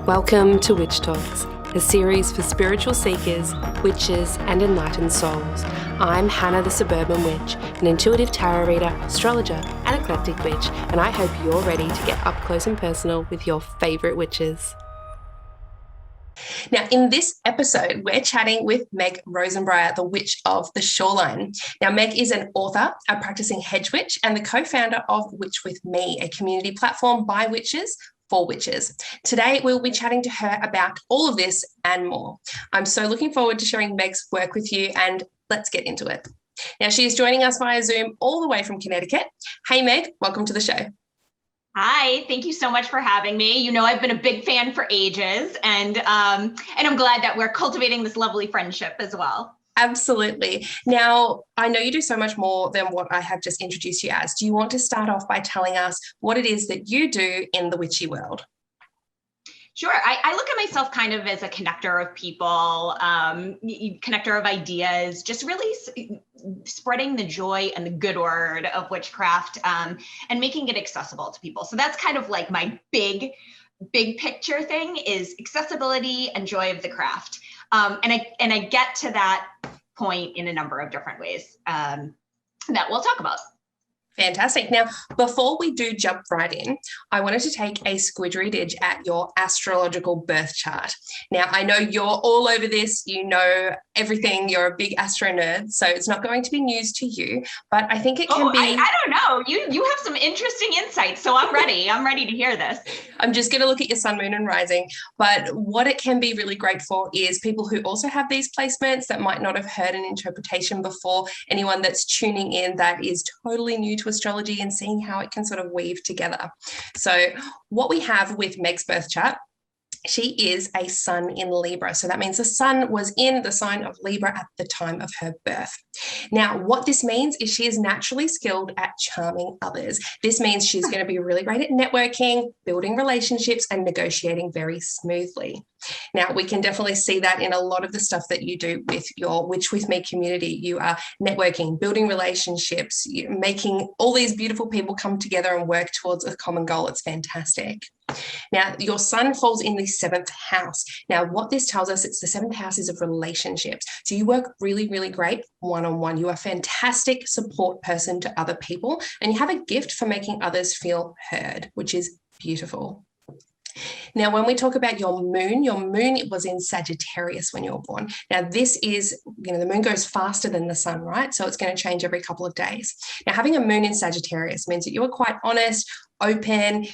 Welcome to Witch Talks, a series for spiritual seekers, witches, and enlightened souls. I'm Hannah the Suburban Witch, an intuitive tarot reader, astrologer, and eclectic witch, and I hope you're ready to get up close and personal with your favourite witches. Now, in this episode, we're chatting with Meg Rosenbriar, the Witch of the Shoreline. Now, Meg is an author, a practicing Hedge Witch, and the co-founder of Witch with Me, a community platform by witches for witches. Today, we'll be chatting to her about all of this and more. I'm so looking forward to sharing Meg's work with you, and let's get into it. Now, she is joining us via Zoom all the way from Connecticut. Hey, Meg, welcome to the show. Hi, thank you so much for having me. You know, I've been a big fan for ages, and I'm glad that we're cultivating this lovely friendship as well. Absolutely. Now, I know you do so much more than what I have just introduced you as. Do you want to start off by telling us what it is that you do in the witchy world? Sure. I look at myself kind of as a connector of people, connector of ideas, just really spreading the joy and the good word of witchcraft and making it accessible to people. So that's kind of like my big picture thing is accessibility and joy of the craft. And I get to that point in a number of different ways that we'll talk about. Fantastic. Now, before we do jump right in, I wanted to take a squidgeridge at your astrological birth chart. Now, I know you're all over this, you know everything, you're a big astro nerd, so it's not going to be news to you, but I think it can be... I don't know. You have some interesting insights, so I'm ready. I'm ready to hear this. I'm just going to look at your sun, moon, and rising, but what it can be really great for is people who also have these placements that might not have heard an interpretation before, anyone that's tuning in that is totally new to astrology and seeing how it can sort of weave together. So what we have with Meg's birth chart, she is a sun in Libra. So that means the sun was in the sign of Libra at the time of her birth. Now, what this means is she is naturally skilled at charming others. This means she's going to be really great at networking, building relationships, and negotiating very smoothly. Now, we can definitely see that in a lot of the stuff that you do with your Witch With Me community. You are networking, building relationships, making all these beautiful people come together and work towards a common goal. It's fantastic. Now, your sun falls in the 7th house. Now, what this tells us, it's the 7th house is of relationships. So you work really, really great one-on-one. You are a fantastic support person to other people, and you have a gift for making others feel heard, which is beautiful. Now, when we talk about your moon was in Sagittarius when you were born. Now, this is, the moon goes faster than the sun, right? So it's going to change every couple of days. Now, having a moon in Sagittarius means that you are quite honest, open,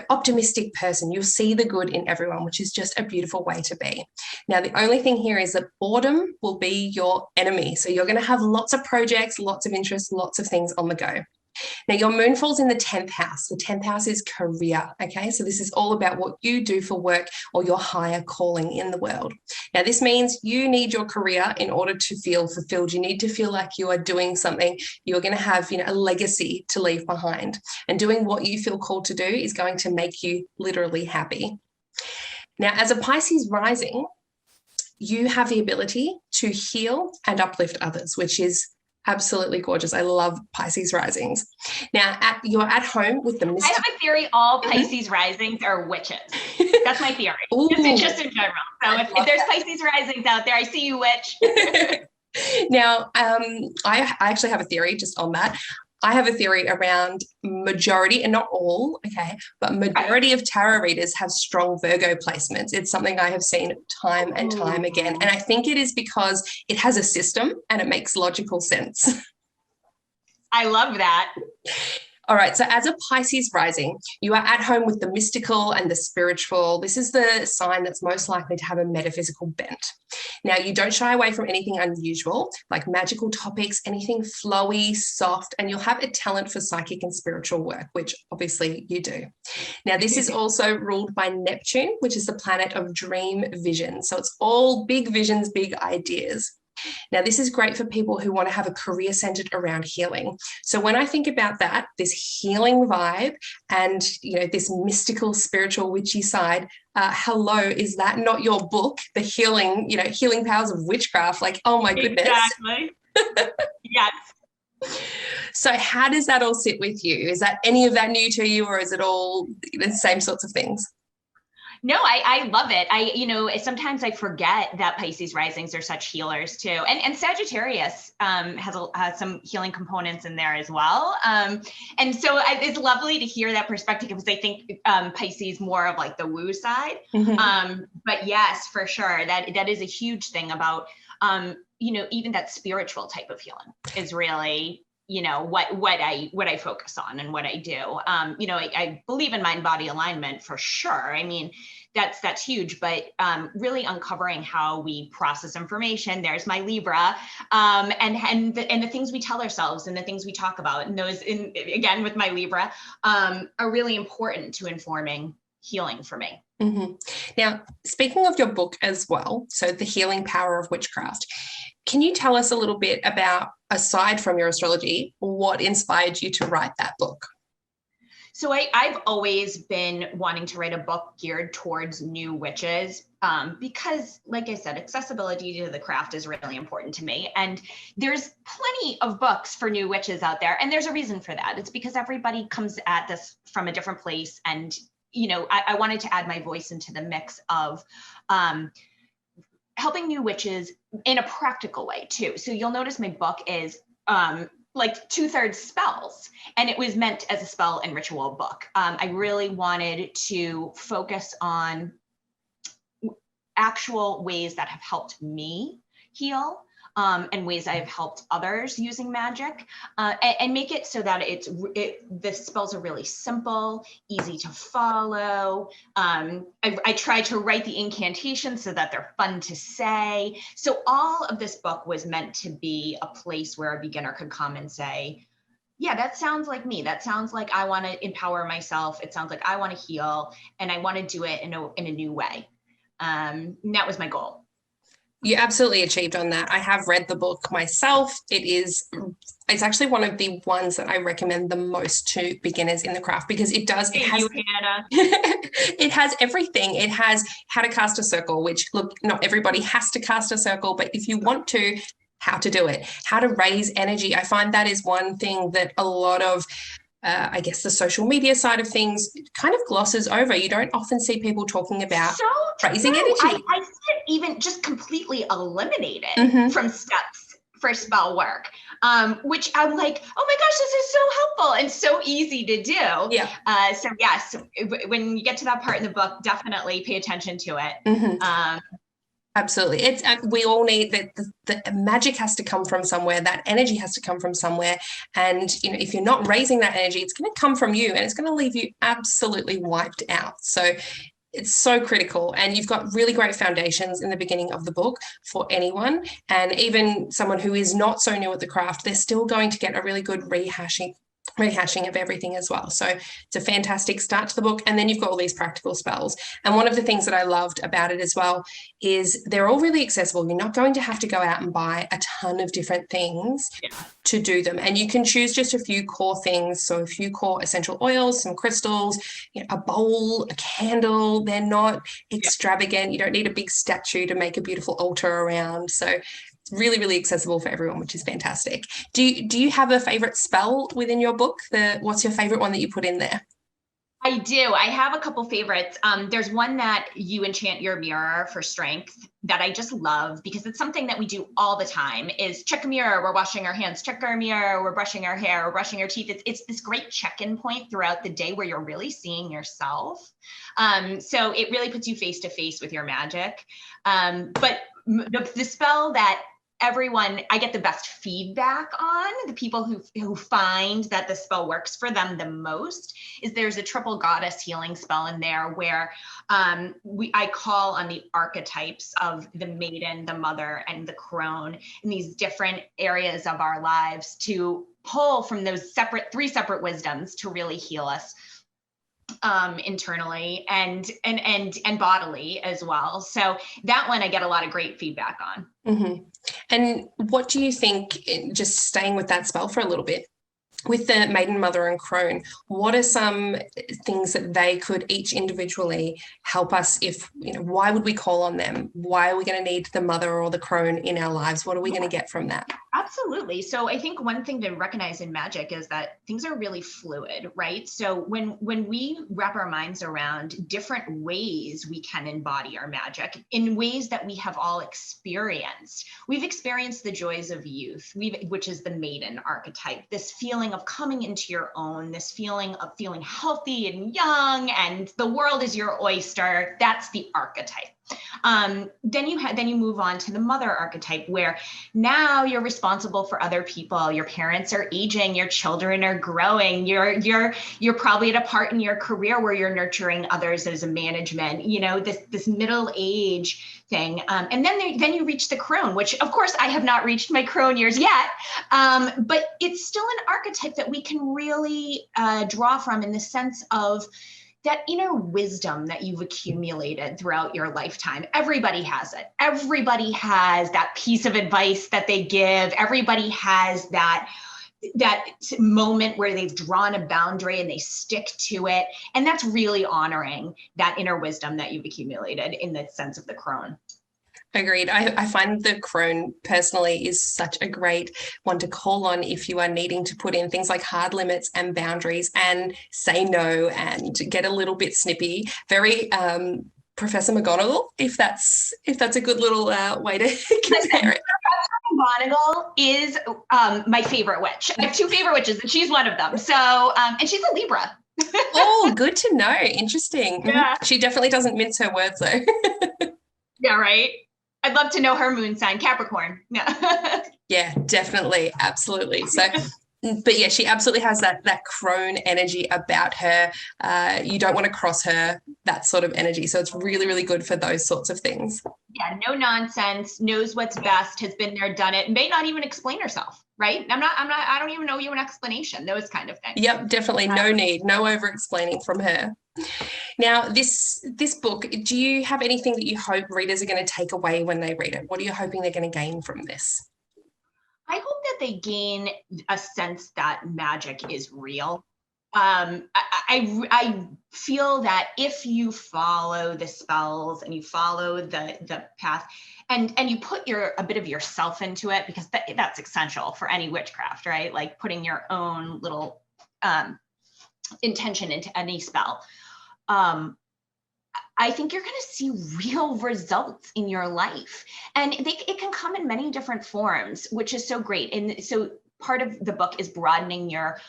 optimistic person. You'll see the good in everyone, which is just a beautiful way to be. Now, the only thing here is that boredom will be your enemy. So you're going to have lots of projects, lots of interests, lots of things on the go. Now, your moon falls in the 10th house. The 10th house is career, okay? So this is all about what you do for work or your higher calling in the world. Now, this means you need your career in order to feel fulfilled. You need to feel like you are doing something. You're going to have, a legacy to leave behind. And doing what you feel called to do is going to make you literally happy. Now, as a Pisces rising, you have the ability to heal and uplift others, which is absolutely gorgeous. I love Pisces risings. Now, you're at home with the I have a theory all Pisces risings are witches. That's my theory. Just in general. So if there's Pisces risings out there, I see you, witch. Now, I actually have a theory just on that. I have a theory around majority, and not all, okay, but majority of tarot readers have strong Virgo placements. It's something I have seen time and time again. And I think it is because it has a system and it makes logical sense. I love that. All right, so as a Pisces rising, you are at home with the mystical and the spiritual. This is the sign that's most likely to have a metaphysical bent. Now, you don't shy away from anything unusual, like magical topics, anything flowy, soft, and you'll have a talent for psychic and spiritual work, which obviously you do. Now, this is also ruled by Neptune, which is the planet of dream vision. So it's all big visions, big ideas. Now, this is great for people who want to have a career centered around healing. So when I think about that, this healing vibe and, this mystical, spiritual, witchy side, hello, is that not your book, The Healing, Healing Powers of Witchcraft? Like, oh my goodness. Exactly. Yes. So how does that all sit with you? Is that any of that new to you, or is it all the same sorts of things? No, I love it. Sometimes I forget that Pisces risings are such healers too. And Sagittarius has some healing components in there as well. And so it's lovely to hear that perspective, because I think Pisces more of like the woo side. But yes, for sure, that is a huge thing about, even that spiritual type of healing is really, what I focus on and what I do. I believe in mind body alignment for sure. I mean, that's huge, but really uncovering how we process information. There's my Libra, and the things we tell ourselves and the things we talk about, and those, again with my Libra, are really important to informing healing for me. Now, speaking of your book as well, so The Healing Power of Witchcraft, can you tell us a little bit about, aside from your astrology, what inspired you to write that book? So I've always been wanting to write a book geared towards new witches, because, like I said, accessibility to the craft is really important to me. And there's plenty of books for new witches out there. And there's a reason for that. It's because everybody comes at this from a different place. And, I wanted to add my voice into the mix of helping new witches in a practical way too. So you'll notice my book is like 2/3 spells, and it was meant as a spell and ritual book. I really wanted to focus on actual ways that have helped me heal, and ways I've helped others using magic, and make it so that the spells are really simple, easy to follow. I tried to write the incantations so that they're fun to say. So all of this book was meant to be a place where a beginner could come and say, yeah, that sounds like me. That sounds like I want to empower myself. It sounds like I want to heal, and I want to do it in a new way. And that was my goal. You absolutely achieved on that. I have read the book myself. It's actually one of the ones that I recommend the most to beginners in the craft, because it has everything. It has how to cast a circle, which, look, not everybody has to cast a circle, but if you want to, how to do it, how to raise energy. I find that is one thing that a lot of I guess the social media side of things kind of glosses over. You don't often see people talking about raising energy. I see it even just completely eliminated from steps for spell work, which I'm like, oh my gosh, this is so helpful and so easy to do. Yeah. So yes, when you get to that part in the book, definitely pay attention to it. Absolutely. We all need that. The magic has to come from somewhere. That energy has to come from somewhere. And, if you're not raising that energy, it's going to come from you, and it's going to leave you absolutely wiped out. So it's so critical. And you've got really great foundations in the beginning of the book for anyone. And even someone who is not so new at the craft, they're still going to get a really good rehashing of everything as well. So it's a fantastic start to the book. And then you've got all these practical spells. And one of the things that I loved about it as well is they're all really accessible. You're not going to have to go out and buy a ton of different things to do them. And you can choose just a few core things. So a few core essential oils, some crystals, a bowl, a candle. They're not extravagant. You don't need a big statue to make a beautiful altar around. So really, really accessible for everyone, which is fantastic. Do you have a favorite spell within your book? What's your favorite one that you put in there? I do. I have a couple favorites. There's one that you enchant your mirror for strength that I just love, because it's something that we do all the time, is check a mirror, we're washing our hands, check our mirror, we're brushing our hair, we're brushing our teeth. It's this great check-in point throughout the day where you're really seeing yourself. So it really puts you face to face with your magic. But the spell that I get the best feedback on, the people who find that the spell works for them the most, is there's a triple goddess healing spell in there where I call on the archetypes of the maiden, the mother, and the crone in these different areas of our lives to pull from those three separate wisdoms to really heal us internally and bodily as well. So that one I get a lot of great feedback on. And what do you think, just staying with that spell for a little bit, with the maiden, mother, and crone, what are some things that they could each individually help us? If, why would we call on them? Why are we going to need the mother or the crone in our lives? What are we going to get from that? Absolutely. So I think one thing to recognize in magic is that things are really fluid, right? So when we wrap our minds around different ways we can embody our magic in ways that we have all experienced, we've experienced the joys of youth, which is the maiden archetype, this feeling of coming into your own, this feeling of feeling healthy and young, and the world is your oyster. That's the archetype. Then you move on to the mother archetype, where now you're responsible for other people. Your parents are aging, your children are growing. You're probably at a part in your career where you're nurturing others as a management. This middle age thing, and then you reach the crone, which of course I have not reached my crone years yet, but it's still an archetype that we can really draw from, in the sense of that inner wisdom that you've accumulated throughout your lifetime. Everybody has it. Everybody has that piece of advice that they give. Everybody has that moment where they've drawn a boundary and they stick to it. And that's really honoring that inner wisdom that you've accumulated in the sense of the crone. Agreed. I find the crone personally is such a great one to call on if you are needing to put in things like hard limits and boundaries and say no and get a little bit snippy. Very Professor McGonagall, if that's a good little way to compare it. McGonagall is my favorite witch. I have two favorite witches, and she's one of them. So, and she's a Libra. Oh, good to know. Interesting. Yeah. She definitely doesn't mince her words, though. Yeah, right. I'd love to know her moon sign, Capricorn. Yeah, definitely. Absolutely. So, but yeah, she absolutely has that crone energy about her. You don't want to cross her, that sort of energy. So it's really, really good for those sorts of things. Yeah, no nonsense, knows what's best, has been there, done it, may not even explain herself, right? I don't even know you an explanation, those kind of things. Yep, definitely no need, no over explaining from her. Now, this book, do you have anything that you hope readers are going to take away when they read it? What are you hoping they're going to gain from this? I hope that they gain a sense that magic is real. I feel that if you follow the spells and you follow the path and you put a bit of yourself into it, because that's essential for any witchcraft, right? Like putting your own little intention into any spell. I think you're going to see real results in your life, and it can come in many different forms, which is so great. And so part of the book is broadening your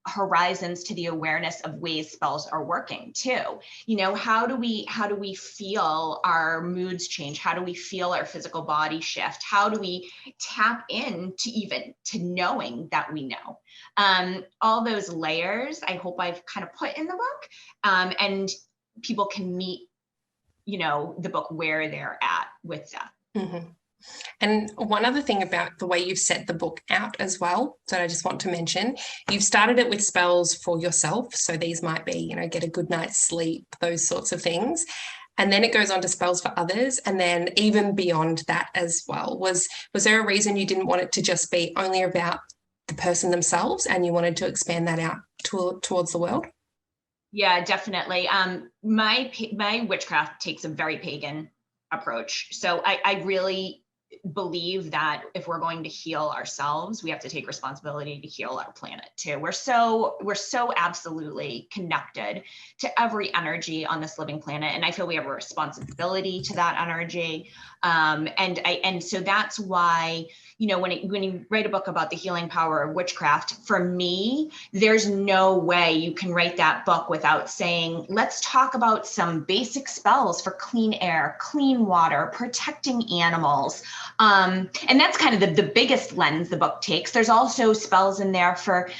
horizons to the awareness of ways spells are working too. How do we feel our moods change? How do we feel our physical body shift? How do we tap in to knowing that we know? All those layers I hope I've kind of put in the book, and people can meet the book where they're at with that. Mm-hmm. And one other thing about the way you've set the book out as well, that I just want to mention, you've started it with spells for yourself. So these might be, get a good night's sleep, those sorts of things. And then it goes on to spells for others. And then even beyond that as well. Was there a reason you didn't want it to just be only about the person themselves and you wanted to expand that out towards the world? Yeah, definitely. My witchcraft takes a very pagan approach. So I really believe that if we're going to heal ourselves, we have to take responsibility to heal our planet too. We're so absolutely connected to every energy on this living planet, and I feel we have a responsibility to that energy. And so that's why when you write a book about the healing power of witchcraft, for me, there's no way you can write that book without saying, let's talk about some basic spells for clean air, clean water, protecting animals. And that's kind of the biggest lens the book takes. There's also spells in there for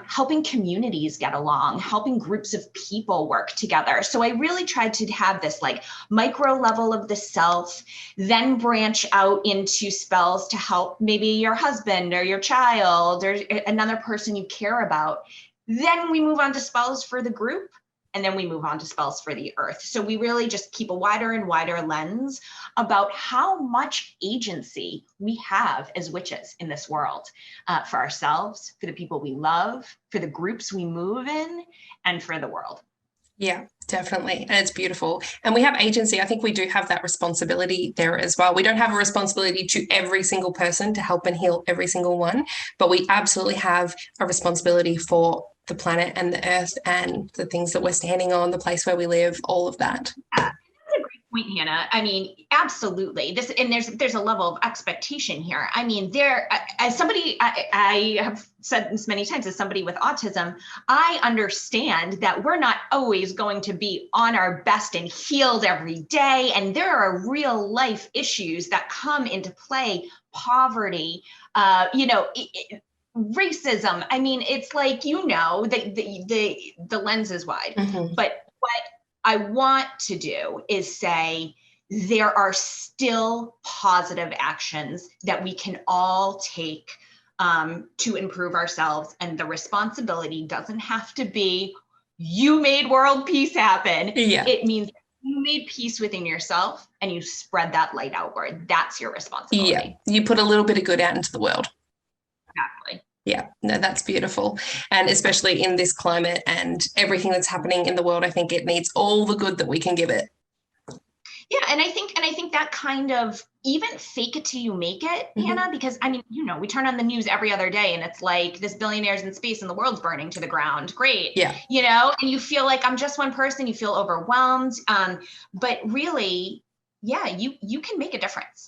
helping communities get along, helping groups of people work together. So I really tried to have this like micro level of the self, then branch out into spells to help maybe your husband or your child or another person you care about. Then we move on to spells for the group. and then we move on to spells for the earth. So we really just keep a wider and wider lens about how much agency we have as witches in this world, for ourselves, for the people we love, for the groups we move in, and for the world. Yeah, definitely. And it's beautiful. And we have agency. I think we do have that responsibility there as well. We don't have a responsibility to every single person to help and heal every single one, but we absolutely have a responsibility for the planet and the earth and the things that we're standing on, the place where we live, all of that. Yeah. Point, Hannah. I mean, absolutely. There's a level of expectation here. I mean, as somebody, I have said this many times, as somebody with autism, I understand that we're not always going to be on our best and healed every day. And there are real life issues that come into play, poverty, racism. I mean, it's like, the lens is wide, but what I want to do is say there are still positive actions that we can all take to improve ourselves. And the responsibility doesn't have to be, you made world peace happen. Yeah. It means you made peace within yourself and you spread that light outward. That's your responsibility. Yeah. You put a little bit of good out into the world. Exactly. Yeah, no, that's beautiful. And especially in this climate and everything that's happening in the world, I think it needs all the good that we can give it. Yeah, and I think that kind of, even fake it till you make it, Hannah, because I mean, we turn on the news every other day and it's like this billionaire's in space and the world's burning to the ground. Great. Yeah. And you feel like I'm just one person, you feel overwhelmed. But really, yeah, you can make a difference.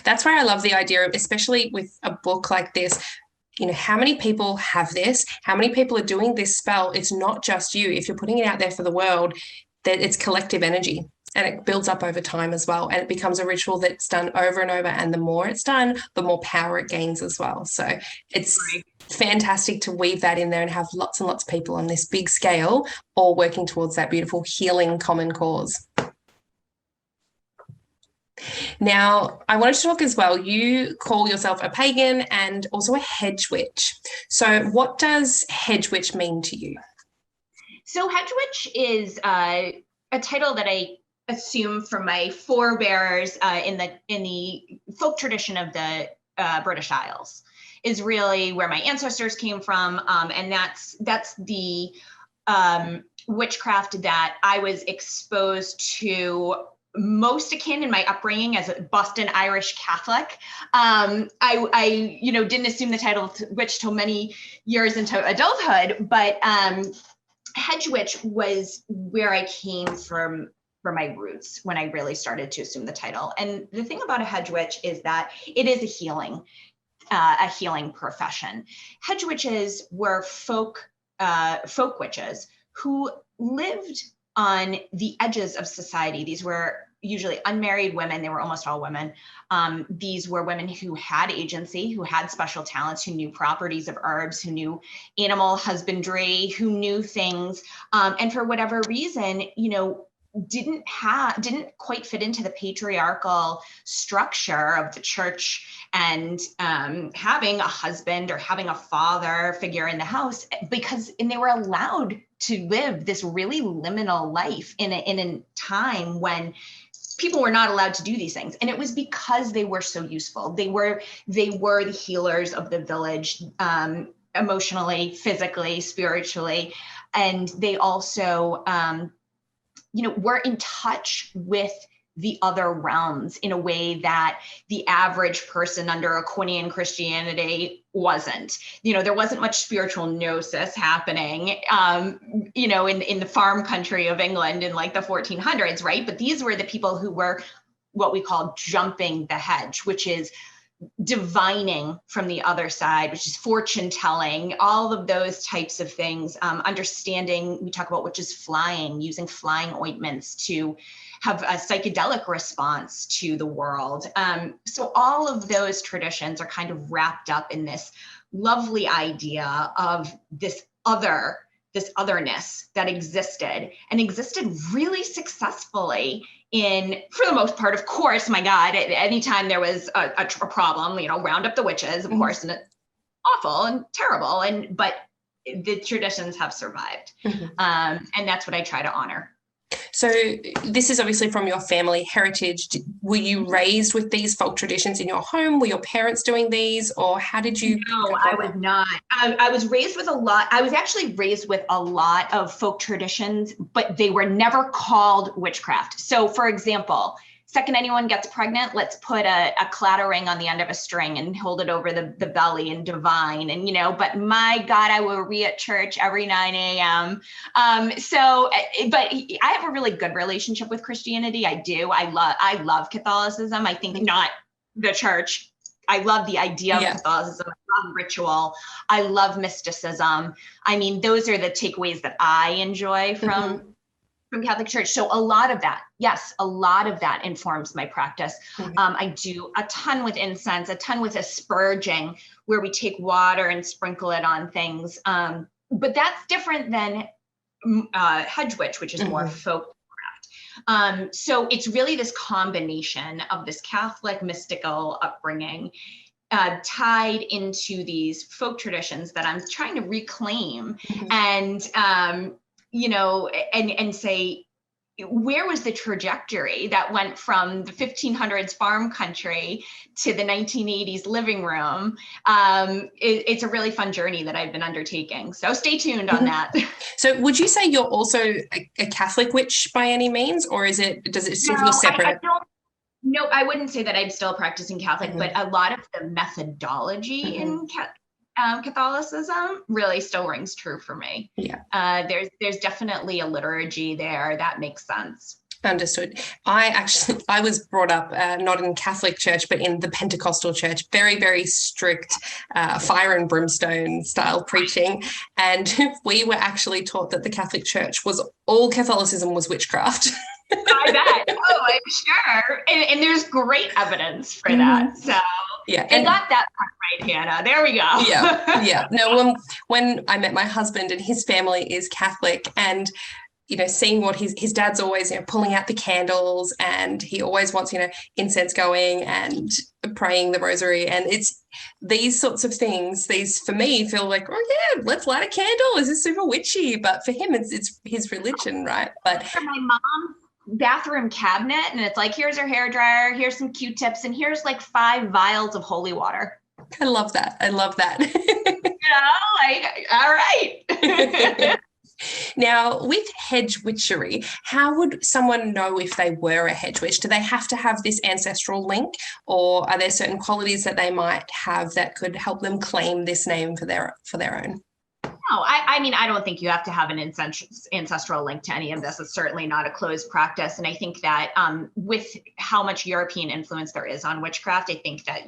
That's why I love the idea of, especially with a book like this, how many people have this? How many people are doing this spell? It's not just you. If you're putting it out there for the world, that it's collective energy and it builds up over time as well. And it becomes a ritual that's done over and over. And the more it's done, the more power it gains as well. So it's fantastic to weave that in there and have lots and lots of people on this big scale, all working towards that beautiful healing common cause. Now, I wanted to talk as well, you call yourself a pagan and also a hedge witch. So what does hedge witch mean to you? So hedge witch is a title that I assume from my forebears in the folk tradition of the British Isles, is really where my ancestors came from. And that's the witchcraft that I was exposed to most akin in my upbringing as a Boston Irish Catholic. I didn't assume the title witch till many years into adulthood, but hedge witch was where I came from for my roots when I really started to assume the title. And the thing about a hedge witch is that it is a healing profession. Hedge witches were folk witches who lived on the edges of society. These were usually unmarried women. They were almost all women. These were women who had agency, who had special talents, who knew properties of herbs, who knew animal husbandry, who knew things. And for whatever reason, didn't quite fit into the patriarchal structure of the church and having a husband or having a father figure in the house, and they were allowed to live this really liminal life in a time when people were not allowed to do these things. And it was because they were so useful. They were the healers of the village, emotionally, physically, spiritually. And they also, were in touch with the other realms in a way that the average person under Aquinian Christianity wasn't. There wasn't much spiritual gnosis happening, in the farm country of England in like the 1400s, right? But these were the people who were what we call jumping the hedge, which is divining from the other side, which is fortune telling, all of those types of things. Understanding, we talk about witches flying, using flying ointments to have a psychedelic response to the world. So all of those traditions are kind of wrapped up in this lovely idea of this otherness that existed really successfully for the most part. Of course, my God, anytime there was a problem, round up the witches, of course, and it's awful and terrible. But the traditions have survived. And that's what I try to honor. So this is obviously from your family heritage. Were you raised with these folk traditions in your home? Were your parents doing these, or how did you? No, I was not. I was raised with I was actually raised with a lot of folk traditions, but they were never called witchcraft. So for example, second anyone gets pregnant, let's put a clattering on the end of a string and hold it over the belly and divine. And, but my God, I will be at church every 9 a.m. But I have a really good relationship with Christianity. I do. I love Catholicism. I think not the church. I love the idea of Catholicism. I love ritual. I love mysticism. I mean, those are the takeaways that I enjoy from Catholic Church. So a lot of that informs my practice. I do a ton with incense, a ton with asperging, where we take water and sprinkle it on things. But that's different than Hedge Witch, which is more folk craft. So it's really this combination of this Catholic mystical upbringing tied into these folk traditions that I'm trying to reclaim and say, where was the trajectory that went from the 1500s farm country to the 1980s living room? It's a really fun journey that I've been undertaking. So stay tuned on that. So would you say you're also a Catholic witch by any means, or does it still feel separate? No, I wouldn't say that I'm still practicing Catholic, but a lot of the methodology in Catholicism really still rings true for me. There's definitely a liturgy there that makes sense. Understood. I was brought up not in Catholic church, but in the Pentecostal church, very, very strict fire and brimstone style preaching. And we were actually taught that the Catholic church all Catholicism was witchcraft. I bet. Oh, I'm sure. And there's great evidence for that. So I got that part right, Hannah. There we go. No, when I met my husband, and his family is Catholic, and seeing what his dad's always, pulling out the candles, and he always wants, incense going and praying the rosary. And it's these sorts of things, these for me feel like, oh yeah, let's light a candle. This is super witchy. But for him, it's his religion, right? But for my mom's bathroom cabinet, and it's like, here's her hairdryer, here's some Q-tips, and here's like 5 vials of holy water. I love that. All right. Now, with hedge witchery, how would someone know if they were a hedge witch? Do they have to have this ancestral link, or are there certain qualities that they might have that could help them claim this name for their own? No, I mean, I don't think you have to have an ancestral link to any of this. It's certainly not a closed practice. And I think that with how much European influence there is on witchcraft, I think that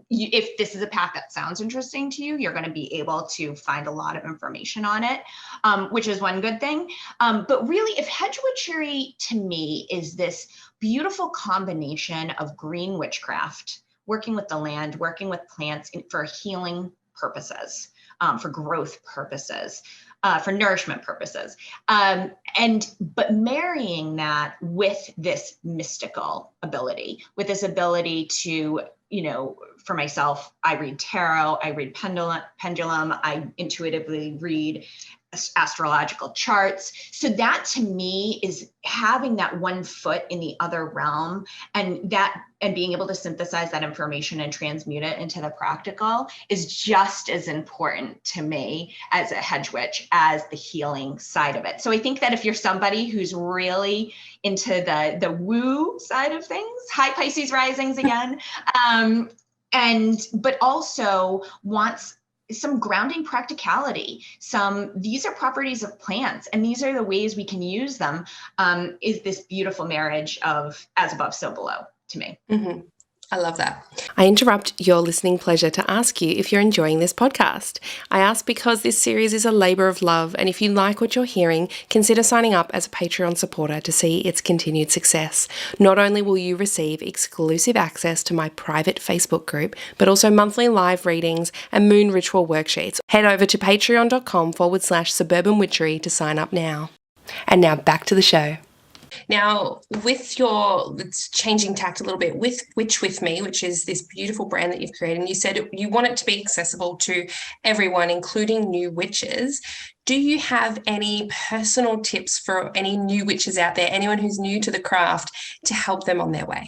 if this is a path that sounds interesting to you, you're going to be able to find a lot of information on it, which is one good thing. But really, if hedge witchery to me is this beautiful combination of green witchcraft, working with the land, working with plants for healing purposes, for growth purposes, for nourishment purposes. But marrying that with this mystical ability, with this ability to, for myself, I read tarot, I read pendulum, I intuitively read astrological charts. So that to me is having that one foot in the other realm, and being able to synthesize that information and transmute it into the practical is just as important to me as a hedge witch as the healing side of it. So I think that if you're somebody who's really into the woo side of things, high Pisces risings again, but also wants some grounding practicality, these are properties of plants, and these are the ways we can use them, is this beautiful marriage of as above, so below to me. I love that. I interrupt your listening pleasure to ask you if you're enjoying this podcast. I ask because this series is a labor of love, and if you like what you're hearing, consider signing up as a Patreon supporter to see its continued success. Not only will you receive exclusive access to my private Facebook group, but also monthly live readings and moon ritual worksheets. Head over to patreon.com/Suburban Witchery to sign up now. And now back to the show. Now, with it's changing tact a little bit, with Witch With Me, which is this beautiful brand that you've created, and you said you want it to be accessible to everyone, including new witches. Do you have any personal tips for any new witches out there, anyone who's new to the craft, to help them on their way?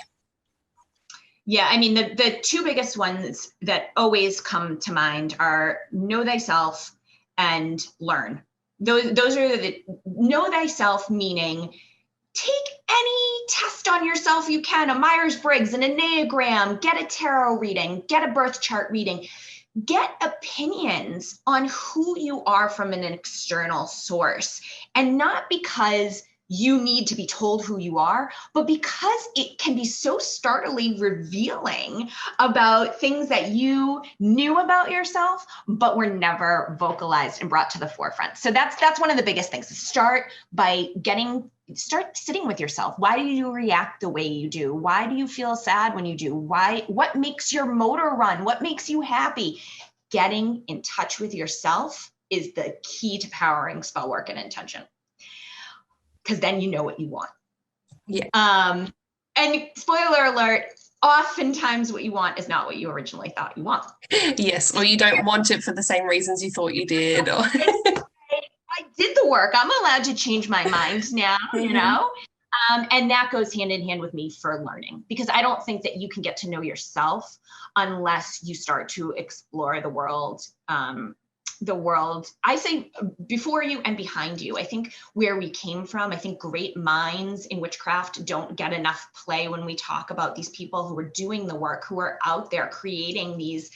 Yeah, I mean, the two biggest ones that always come to mind are know thyself and learn. Those are the know thyself, meaning take any test on yourself you can, a Myers-Briggs, an Enneagram, get a tarot reading, get a birth chart reading, get opinions on who you are from an external source. And not because you need to be told who you are, but because it can be so startlingly revealing about things that you knew about yourself, but were never vocalized and brought to the forefront. So that's one of the biggest things. Start sitting with yourself. Why do you react the way you do? Why do you feel sad when you do? What makes your motor run? What makes you happy? Getting in touch with yourself is the key to powering spell work and intention. Because then you know what you want. Yeah. And spoiler alert, oftentimes what you want is not what you originally thought you want. Yes, or you don't want it for the same reasons you thought you did. Or I did the work. I'm allowed to change my mind now, you know? And that goes hand in hand with me for learning, because I don't think that you can get to know yourself unless you start to explore the world. I say before you and behind you. I think where we came from, I think great minds in witchcraft don't get enough play when we talk about these people who are doing the work, who are out there creating these,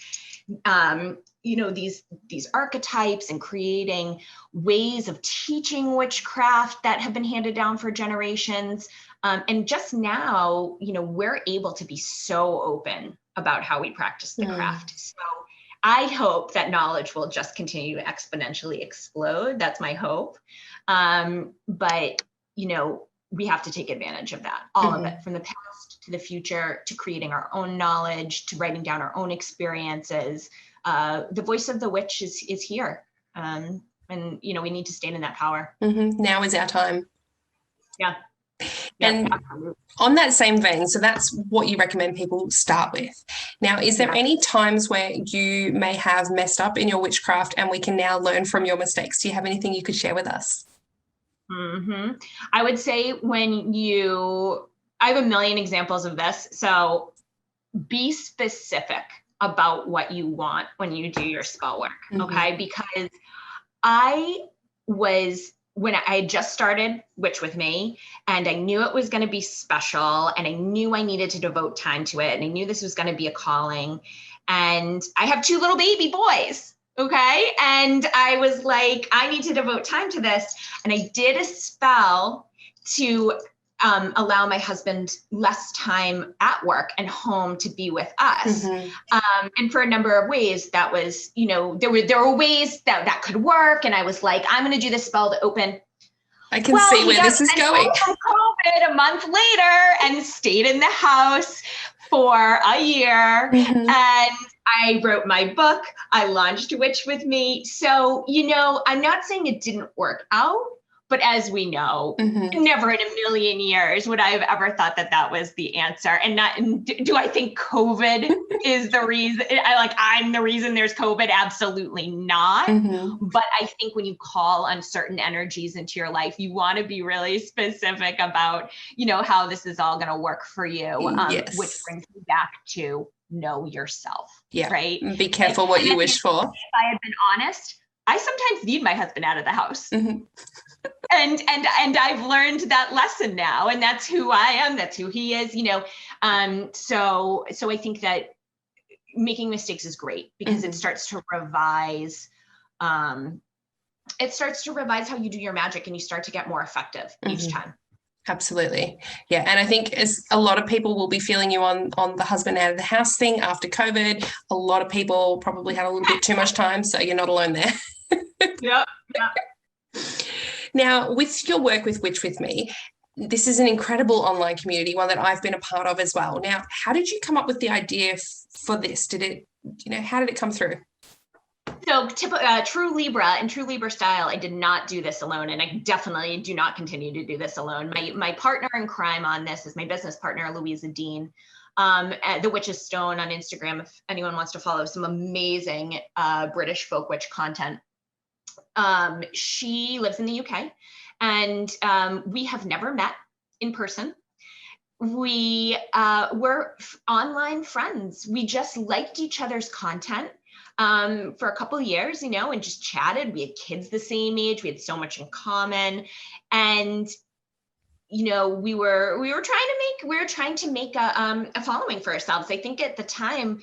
these archetypes and creating ways of teaching witchcraft that have been handed down for generations. And just now, we're able to be so open about how we practice the craft. So I hope that knowledge will just continue to exponentially explode. That's my hope. But, we have to take advantage of that, all of it, from the past to the future, to creating our own knowledge, to writing down our own experiences. The voice of the witch is here. And, we need to stand in that power. Now is our time. Yeah. And on that same vein, so that's what you recommend people start with. Now, is there any times where you may have messed up in your witchcraft and we can now learn from your mistakes? Do you have anything you could share with us? I would say I have a million examples of this. So be specific about what you want when you do your spell work, okay? Because when I had just started Witch With Me, and I knew it was going to be special, and I knew I needed to devote time to it, and I knew this was going to be a calling, and I have 2 little baby boys, okay? And I was like, I need to devote time to this. And I did a spell to allow my husband less time at work and home to be with us. And for a number of ways that was, there were ways that could work. And I was like, I'm going to do this spell to open. I can see where this is going. COVID a month later and stayed in the house for a year. And I wrote my book. I launched Witch With Me. So, I'm not saying it didn't work out. But as we know, never in a million years would I have ever thought that was the answer. And do I think COVID is the reason? I'm the reason there's COVID? Absolutely not. But I think when you call on certain energies into your life, you want to be really specific about, how this is all going to work for you, which brings me back to know yourself. Yeah. Right. Be careful what you wish for. If I had been honest, I sometimes need my husband out of the house. And I've learned that lesson now, and that's who I am. That's who he is, So I think that making mistakes is great because it starts to revise. It starts to revise how you do your magic, and you start to get more effective each time. Absolutely. Yeah. And I think as a lot of people will be feeling you on the husband out of the house thing after COVID. A lot of people probably had a little bit too much time, so you're not alone there. Yeah. Now, with your work with Witch With Me, this is an incredible online community, one that I've been a part of as well. Now, how did you come up with the idea for this? How did it come through? So true Libra and true Libra style, I did not do this alone, and I definitely do not continue to do this alone. My partner in crime on this is my business partner, Louisa Dean, at the Witch's Stone on Instagram, if anyone wants to follow some amazing British folk witch content. She lives in the UK, and we have never met in person. We were online friends. We just liked each other's content for a couple of years, and just chatted. We had kids the same age. We had so much in common, and we were trying to make a following for ourselves. I think at the time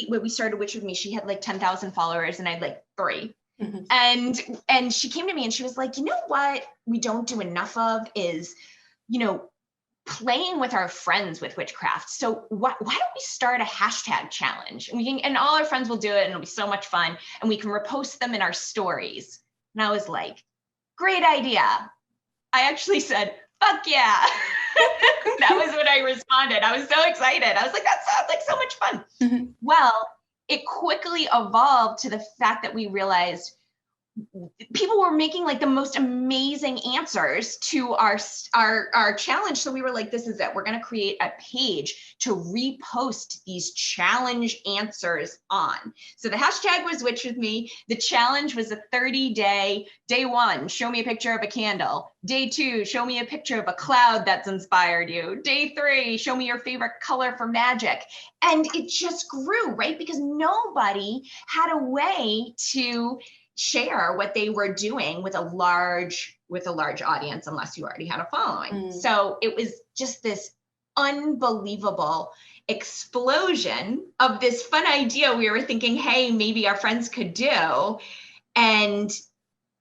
when we started Witch with Me, she had like 10,000 followers, and I had like 3. Mm-hmm. And she came to me and she was like, you know what we don't do enough of is, playing with our friends with witchcraft. So why don't we start a hashtag challenge? And all our friends will do it, and it'll be so much fun, and we can repost them in our stories. And I was like, great idea. I actually said, fuck yeah. That was when I responded. I was so excited. I was like, that sounds like so much fun. Mm-hmm. Well, it quickly evolved to the fact that we realized people were making like the most amazing answers to our challenge. So we were like, this is it. We're going to create a page to repost these challenge answers on. So the hashtag was Witch with Me. The challenge was a 30-day. Day 1, show me a picture of a candle. Day 2, show me a picture of a cloud that's inspired you. Day 3, show me your favorite color for magic. And it just grew, right? Because nobody had a way to share what they were doing with a large audience, unless you already had a following. So it was just this unbelievable explosion of this fun idea we were thinking, hey, maybe our friends could do. And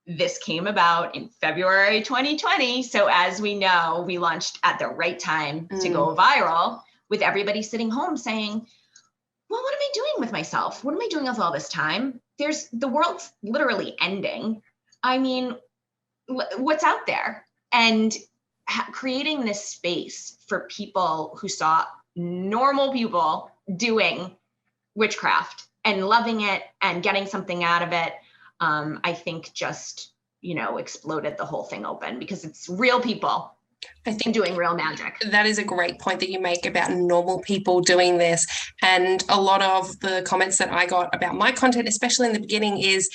this came about in February 2020. So as we know, we launched at the right time to go viral, with everybody sitting home saying, well, what am I doing with myself? What am I doing with all this time? The world's literally ending. I mean, what's out there? And creating this space for people who saw normal people doing witchcraft and loving it and getting something out of it, I think just, exploded the whole thing open, because it's real people. I think doing real magic. That is a great point that you make about normal people doing this. And a lot of the comments that I got about my content, especially in the beginning, is,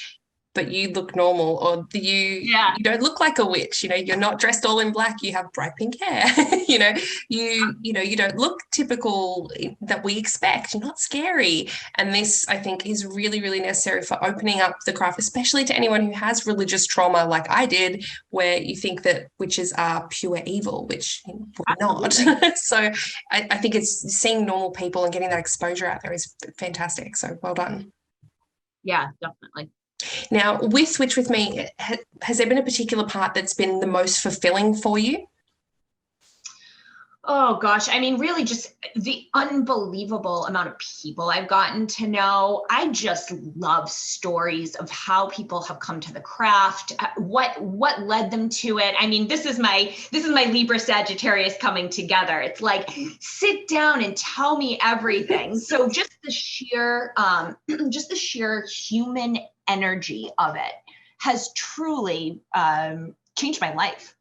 but you look normal, or you don't look like a witch. You're not dressed all in black. You have bright pink hair. You don't look typical that we expect. You're not scary. And this, I think, is really, really necessary for opening up the craft, especially to anyone who has religious trauma like I did, where you think that witches are pure evil, which we're not. So I think it's seeing normal people and getting that exposure out there is fantastic. So well done. Yeah, definitely. Now, with Witch with Me, has there been a particular part that's been the most fulfilling for you? Oh, gosh. I mean, really just the unbelievable amount of people I've gotten to know. I just love stories of how people have come to the craft, what led them to it. I mean, this is my Libra Sagittarius coming together. It's like, sit down and tell me everything. So just the sheer human energy of it has truly changed my life,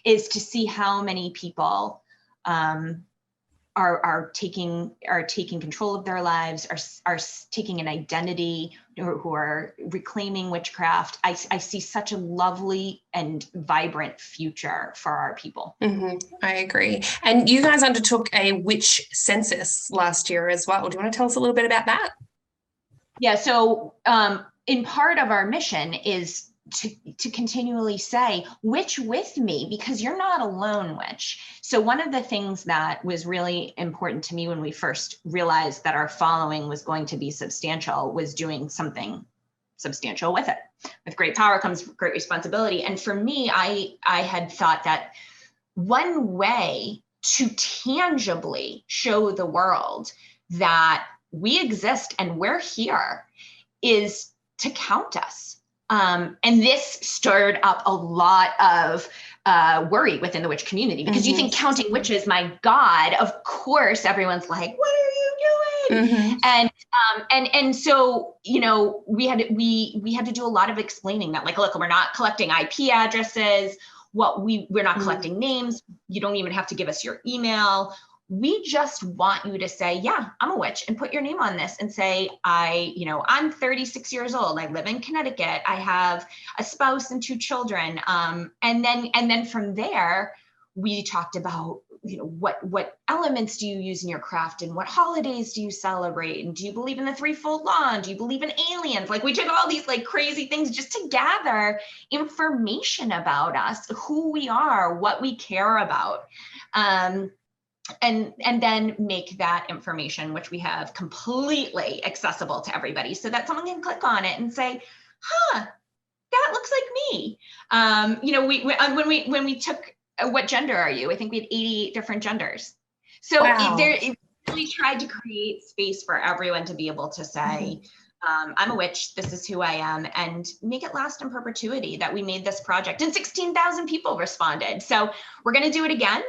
is to see how many people are taking control of their lives, are taking an identity, who are reclaiming witchcraft. I see such a lovely and vibrant future for our people. Mm-hmm. I agree. And you guys undertook a witch census last year as well. Do you want to tell us a little bit about that? Yeah. So in part of our mission is to continually say, witch with me, because you're not alone, witch. So one of the things that was really important to me when we first realized that our following was going to be substantial was doing something substantial with it. With great power comes great responsibility. And for me, I had thought that one way to tangibly show the world that we exist and we're here is to count us. And this stirred up a lot of worry within the witch community, because you think counting witches, my God, of course, everyone's like, what are you Mm-hmm. And so, we had to do a lot of explaining that, like, look, we're not collecting IP addresses. We're not collecting names. You don't even have to give us your email. We just want you to say, yeah, I'm a witch, and put your name on this and say, I'm 36 years old. I live in Connecticut. I have a spouse and 2 children. And then from there, we talked about, what elements do you use in your craft, and what holidays do you celebrate? And do you believe in the threefold law? And do you believe in aliens? Like, we took all these like crazy things just to gather information about us, who we are, what we care about. And then make that information, which we have, completely accessible to everybody, so that someone can click on it and say, that looks like me. When we took, what gender are you? I think we had 88 different genders. So Wow. we tried to create space for everyone to be able to say, I'm a witch, this is who I am, and make it last in perpetuity, that we made this project. And 16,000 people responded. So we're going to do it again.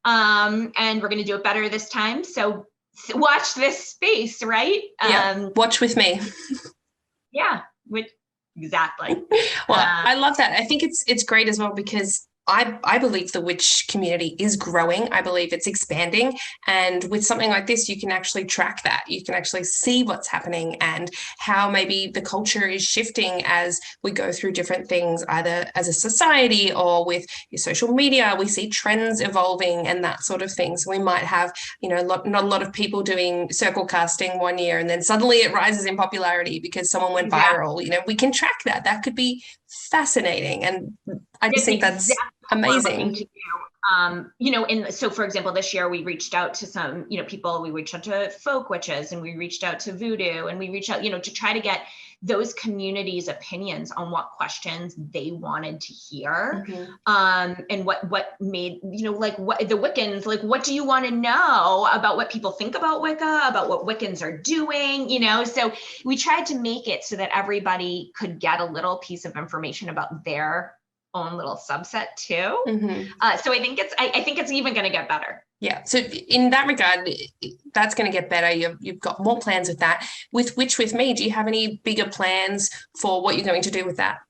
And we're going to do it better this time. So watch this space, right? Yeah. Watch with me. Yeah. Exactly. Well, I love that. I think it's great as well, because I believe the witch community is growing. I believe it's expanding. And with something like this, you can actually track that. You can actually see what's happening and how maybe the culture is shifting as we go through different things, either as a society or with your social media. We see trends evolving and that sort of thing. So we might have, not a lot of people doing circle casting one year, and then suddenly it rises in popularity because someone went viral. We can track that. That could be fascinating. And I just think that's amazing. So for example, this year we reached out to some, people, we reached out to folk witches, and we reached out to voodoo, and we reached out, to try to get those communities' opinions on what questions they wanted to hear. And what made, what the Wiccans, what do you want to know about what people think about Wicca, about what Wiccans are doing, so we tried to make it so that everybody could get a little piece of information about their own little subset too. So I think it's even going to get better. Yeah. So in that regard, that's going to get better. You've got more plans with that. With Witch With Me, do you have any bigger plans for what you're going to do with that?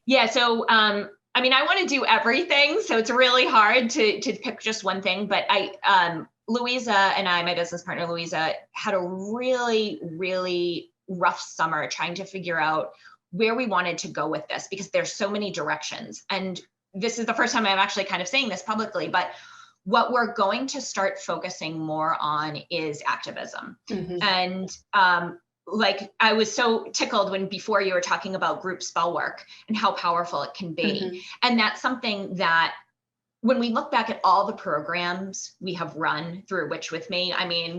Yeah. So, I want to do everything. So it's really hard to pick just one thing, but Louisa and my business partner, Louisa, had a really, really rough summer trying to figure out where we wanted to go with this, because there's so many directions. And this is the first time I'm actually kind of saying this publicly, but what we're going to start focusing more on is activism. And I was so tickled when before you were talking about group spell work and how powerful it can be. And that's something that when we look back at all the programs we have run through Witch With Me,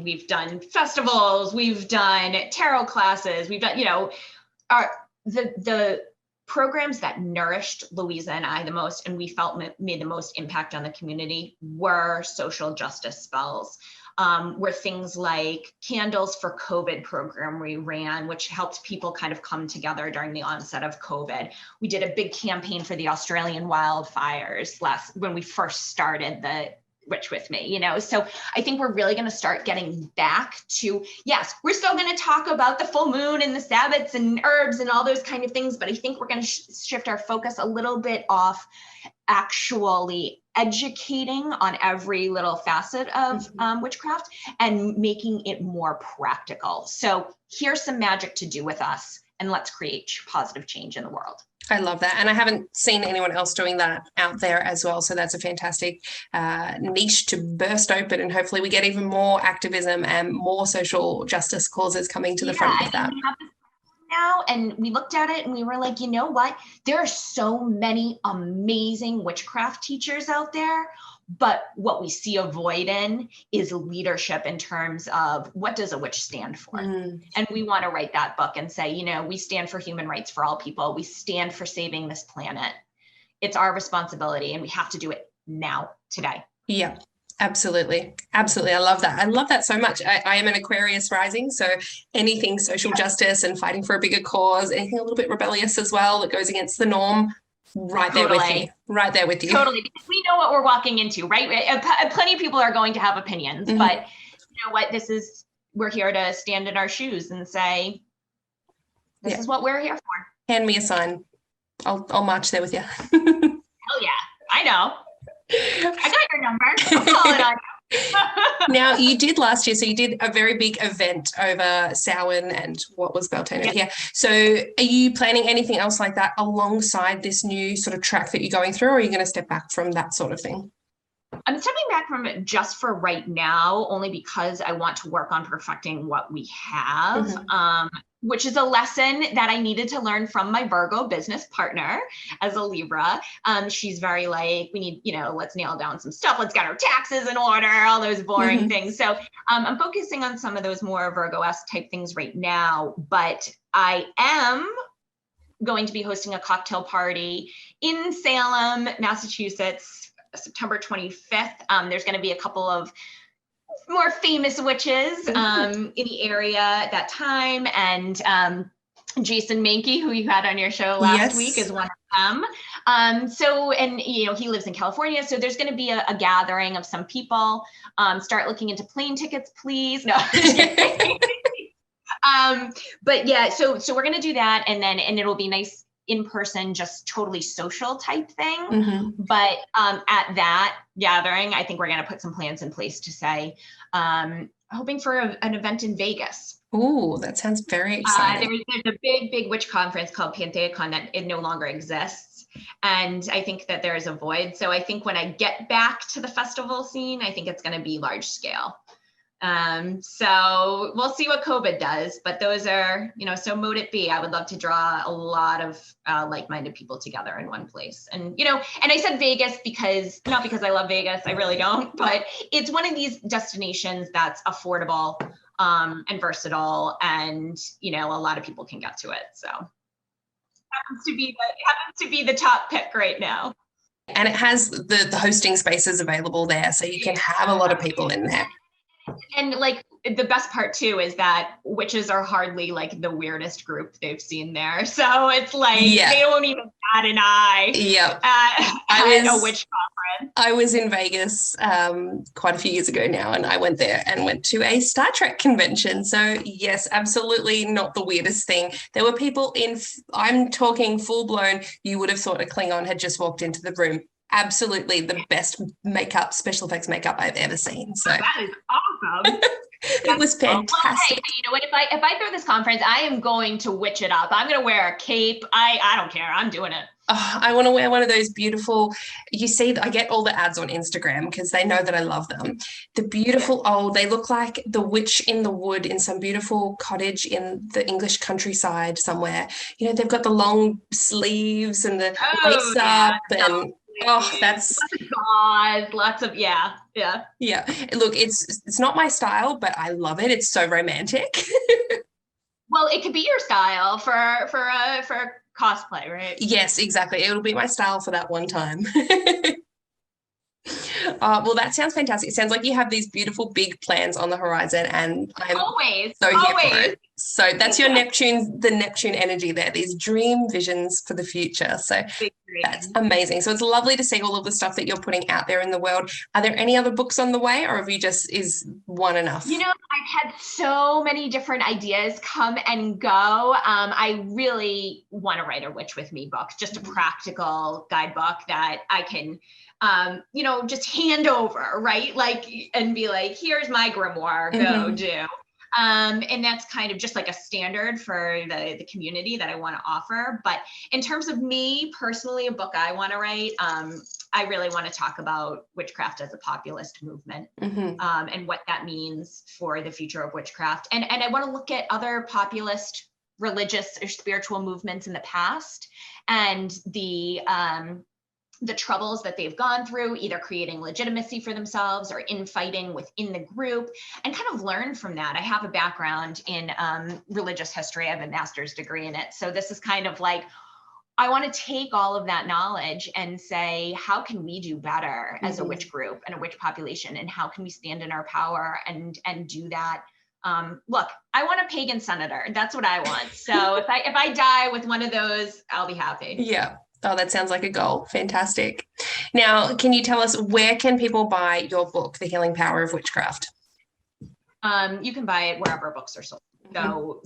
we've done festivals, we've done tarot classes, we've done, the programs that nourished Louisa and I the most, and we felt made the most impact on the community, were social justice spells. Were things like Candles for COVID program we ran, which helped people kind of come together during the onset of COVID. We did a big campaign for the Australian wildfires when we first started the Witch With Me, so I think we're really going to start getting back to, yes, we're still going to talk about the full moon and the Sabbats and herbs and all those kind of things, but I think we're going to shift our focus a little bit off actually educating on every little facet of witchcraft and making it more practical. So here's some magic to do with us, and let's create positive change in the world. I love that. And I haven't seen anyone else doing that out there as well. So that's a fantastic niche to burst open. And hopefully we get even more activism and more social justice causes coming to the front of that. Now, and we looked at it and we were like, you know what? There are so many amazing witchcraft teachers out there. But what we see a void in is leadership in terms of what does a witch stand for? And we want to write that book and say, we stand for human rights for all people. We stand for saving this planet. It's our responsibility, and we have to do it now, today. Yeah, absolutely. Absolutely. I love that. I love that so much. I am an Aquarius rising, so anything social justice and fighting for a bigger cause, anything a little bit rebellious as well that goes against the norm, right there with you. Right there with you. Totally. Because we know what we're walking into, right? Plenty of people are going to have opinions, but you know what? This is we're here to stand in our shoes and say, this is what we're here for. Hand me a sign. I'll march there with you. Hell yeah, I know. I got your number. I'll call it on you. Now, you did last year, so you did a very big event over Samhain and what was Beltane over here. So are you planning anything else like that alongside this new sort of track that you're going through, or are you going to step back from that sort of thing? I'm stepping back from it just for right now, only because I want to work on perfecting what we have, which is a lesson that I needed to learn from my Virgo business partner as a Libra. She's very like, we need, let's nail down some stuff. Let's get our taxes in order, all those boring things. So I'm focusing on some of those more Virgo-esque type things right now, but I am going to be hosting a cocktail party in Salem, Massachusetts, September 25th. There's going to be a couple of more famous witches in the area at that time. And Jason Mankey, who you had on your show last week, is one of them. He lives in California. So there's going to be a gathering of some people. Start looking into plane tickets, please. No. But yeah, so we're going to do that. And it'll be nice in person, just totally social type thing. But at that gathering, I think we're going to put some plans in place to say, hoping for an event in Vegas. Oh, that sounds very exciting. There's a big witch conference called PantheaCon that it no longer exists. And I think that there is a void. So I think when I get back to the festival scene, I think it's going to be large scale. So we'll see what COVID does, but those are, so mote it be. I would love to draw a lot of like-minded people together in one place. And, and I said Vegas not because I love Vegas, I really don't, but it's one of these destinations that's affordable and versatile, and, a lot of people can get to it. So happens to be the top pick right now. And it has the hosting spaces available there, so you can have a lot of people in there. And like the best part too is that witches are hardly like the weirdest group they've seen there. So it's like they won't even bat an eye at a witch conference. I was in Vegas quite a few years ago now, and I went there and went to a Star Trek convention. So yes, absolutely not the weirdest thing. There were people I'm talking full blown, you would have thought a Klingon had just walked into the room. Absolutely the best special effects makeup I've ever seen. So that is awesome. It was fantastic. Well, hey, you know what? If I throw this conference, I am going to witch it up. I'm going to wear a cape. I don't care. I'm doing it. Oh, I want to wear one of those beautiful, I get all the ads on Instagram because they know that I love them. The beautiful they look like the witch in the wood in some beautiful cottage in the English countryside somewhere. They've got the long sleeves and the lace up and that's lots of yeah. Look, it's not my style, but I love it. It's so romantic. Well, it could be your style for cosplay, right? Yes, exactly. It'll be my style for that one time. Well, that sounds fantastic. It sounds like you have these beautiful big plans on the horizon, and I'm always here for it. So that's your the Neptune energy there, these dream visions for the future. So that's amazing. So it's lovely to see all of the stuff that you're putting out there in the world. Are there any other books on the way, or have you is one enough? I've had so many different ideas come and go. I really want to write a Witch with Me book, just a practical guidebook that I can just hand over, right? And be like, here's my grimoire, go do. And that's kind of just like a standard for the community that I want to offer. But in terms of me personally, a book I want to write, I really want to talk about witchcraft as a populist movement, and what that means for the future of witchcraft. And I want to look at other populist religious or spiritual movements in the past, and the troubles that they've gone through, either creating legitimacy for themselves or infighting within the group, and kind of learn from that. I have a background in religious history. I have a master's degree in it. So this is kind of like, I want to take all of that knowledge and say, how can we do better as a witch group and a witch population? And how can we stand in our power and do that? Look, I want a pagan senator. That's what I want. So if I die with one of those, I'll be happy. Yeah. Oh, that sounds like a goal. Fantastic. Now, can you tell us, where can people buy your book, The Healing Power of Witchcraft? You can buy it wherever books are sold. So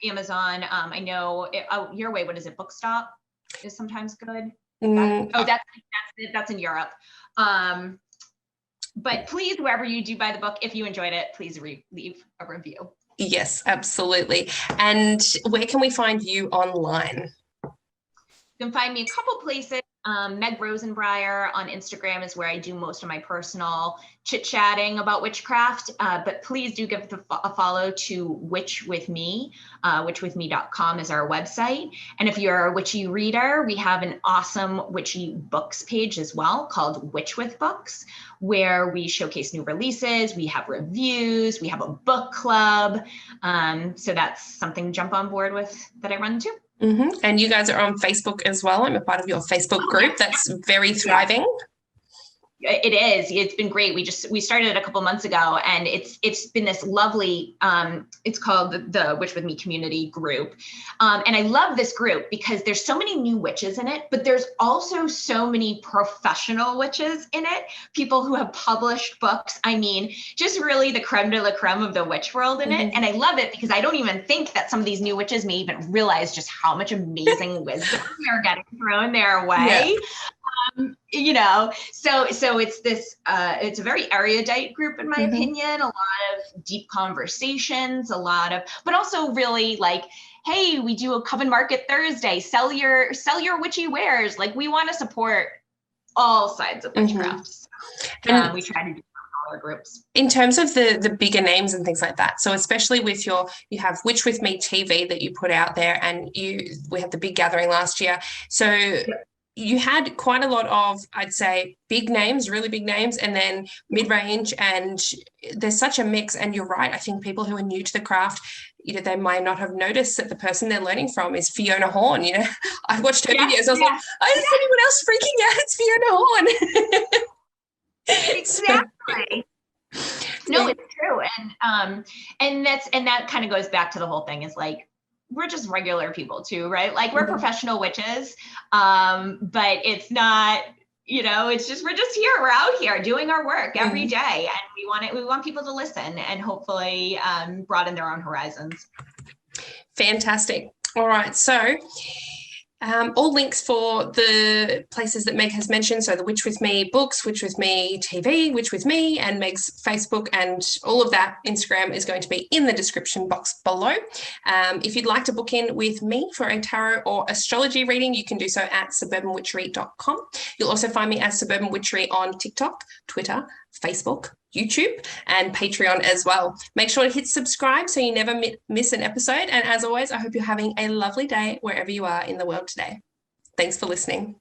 Amazon, I know, your way, what is it? Bookstop is sometimes good. That's in Europe. But please, wherever you do buy the book, if you enjoyed it, please leave a review. Yes, absolutely. And where can we find you online? You can find me a couple places. Meg Rosenbriar on Instagram is where I do most of my personal chit-chatting about witchcraft, but please do give a follow to Witch with Me. Witchwithme.com is our website. And if you're a witchy reader, we have an awesome witchy books page as well called Witch with Books, where we showcase new releases, we have reviews, we have a book club. So that's something to jump on board with that I run too. And you guys are on Facebook as well. I'm a part of your Facebook group. That's very thriving. It is. It's been great. We started it a couple months ago, and it's been this lovely. It's called the Witch with Me community group, and I love this group because there's so many new witches in it, but there's also so many professional witches in it. People who have published books. I mean, just really the creme de la creme of the witch world in it, and I love it because I don't even think that some of these new witches may even realize just how much amazing wisdom they're getting thrown their way. You know, so it's this, it's a very erudite group, in my opinion, a lot of deep conversations, but also really like, hey, we do a Coven Market Thursday, sell your witchy wares. Like, we want to support all sides of witchcraft. So, we try to do all our groups. In terms of the bigger names and things like that, so especially with you have Witch with Me TV that you put out there, and we had the big gathering last year. So you had quite a lot of, I'd say, big names, really big names, and then mid-range, and there's such a mix. And you're right, I think people who are new to the craft, they might not have noticed that the person they're learning from is Fiona Horn. I watched her videos. I was like, is anyone else freaking out? It's Fiona Horn. Exactly. No, it's true. And that kind of goes back to the whole thing, is like, we're just regular people too, right? Like, we're professional witches, but it's not, it's just, we're just here, we're out here doing our work every day, and we want people to listen and hopefully broaden their own horizons. Fantastic. All right, so all links for the places that Meg has mentioned, so the Witch with Me books, Witch with Me TV, Witch with Me, and Meg's Facebook, and all of that Instagram is going to be in the description box below. If you'd like to book in with me for a tarot or astrology reading, you can do so at suburbanwitchery.com. You'll also find me as Suburban Witchery on TikTok, Twitter, Facebook, YouTube, and Patreon as well. Make sure to hit subscribe so you never miss an episode. And as always, I hope you're having a lovely day wherever you are in the world today. Thanks for listening.